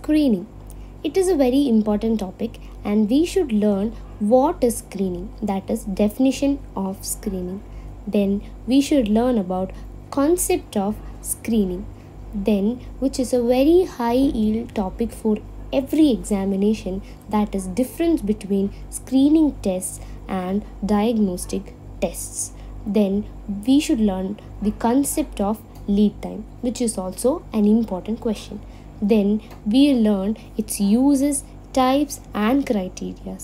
Screening. It is a very important topic and we should learn what is screening, that is definition of screening. Then we should learn about concept of screening, then which is a very high yield topic for every examination, that is difference between screening tests and diagnostic tests. Then we should learn the concept of lead time, which is also an important question. Then we learn its uses, types and criteria.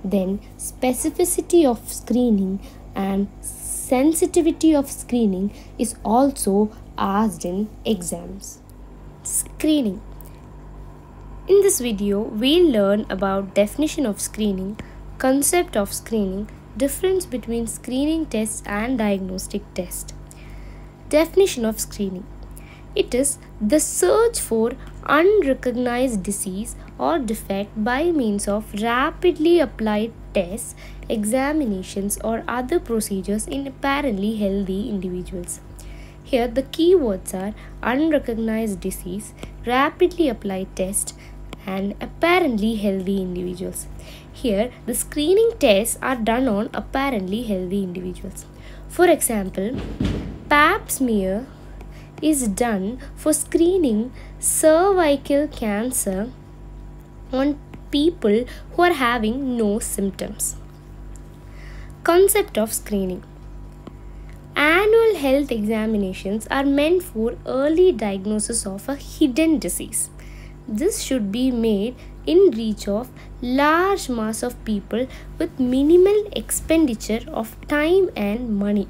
Then specificity of screening and sensitivity of screening is also asked in exams. Screening. In this video, we'll learn about definition of screening, concept of screening, difference between screening tests and diagnostic tests. Definition of screening. It is the search for unrecognized disease or defect by means of rapidly applied tests, examinations or other procedures in apparently healthy individuals. Here the keywords are unrecognized disease, rapidly applied test and apparently healthy individuals. Here the screening tests are done on apparently healthy individuals. For example, pap smear is done for screening cervical cancer on people who are having no symptoms. Concept of screening. Annual health examinations are meant for early diagnosis of a hidden disease. This should be made in reach of large mass of people with minimal expenditure of time and money.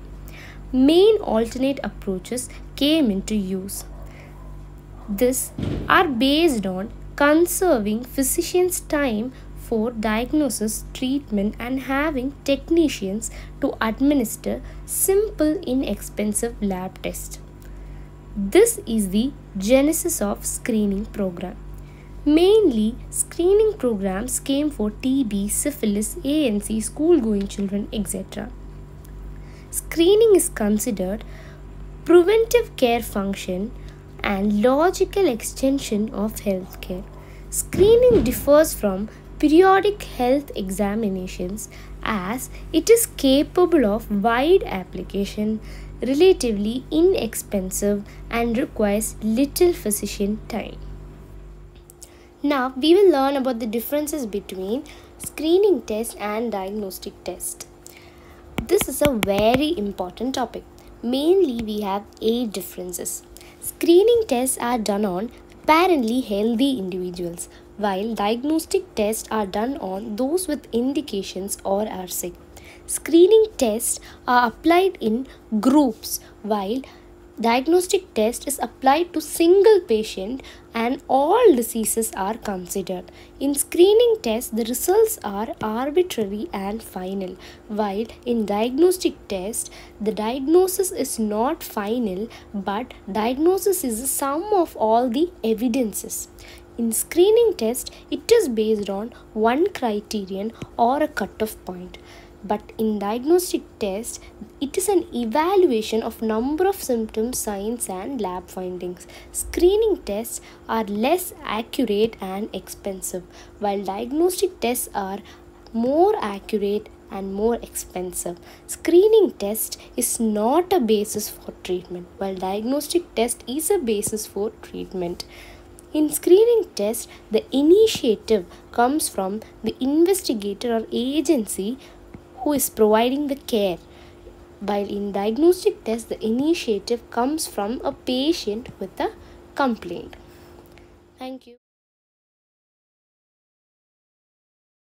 Main alternate approaches came into use. These are based on conserving physicians' time for diagnosis, treatment and having technicians to administer simple, inexpensive lab tests. This is the genesis of screening program. Mainly, screening programs came for TB, syphilis, ANC, school-going children, etc. Screening is considered preventive care function and logical extension of healthcare. Screening differs from periodic health examinations as it is capable of wide application, relatively inexpensive and requires little physician time. Now we will learn about the differences between screening test and diagnostic test. This is a very important topic. Mainly we have 8 differences. Screening tests are done on apparently healthy individuals, while diagnostic tests are done on those with indications or are sick. Screening tests are applied in groups, while diagnostic test is applied to single patient and all diseases are considered. In screening tests, the results are arbitrary and final, while in diagnostic test, the diagnosis is not final but diagnosis is the sum of all the evidences. In screening test, it is based on one criterion or a cutoff point. But in diagnostic test, it is an evaluation of number of symptoms, signs and lab findings. Screening tests are less accurate and expensive, while diagnostic tests are more accurate and more expensive. Screening test is not a basis for treatment, while diagnostic test is a basis for treatment. In screening test, the initiative comes from the investigator or agency who is providing the care, while in diagnostic test the initiative comes from a patient with a complaint. Thank you.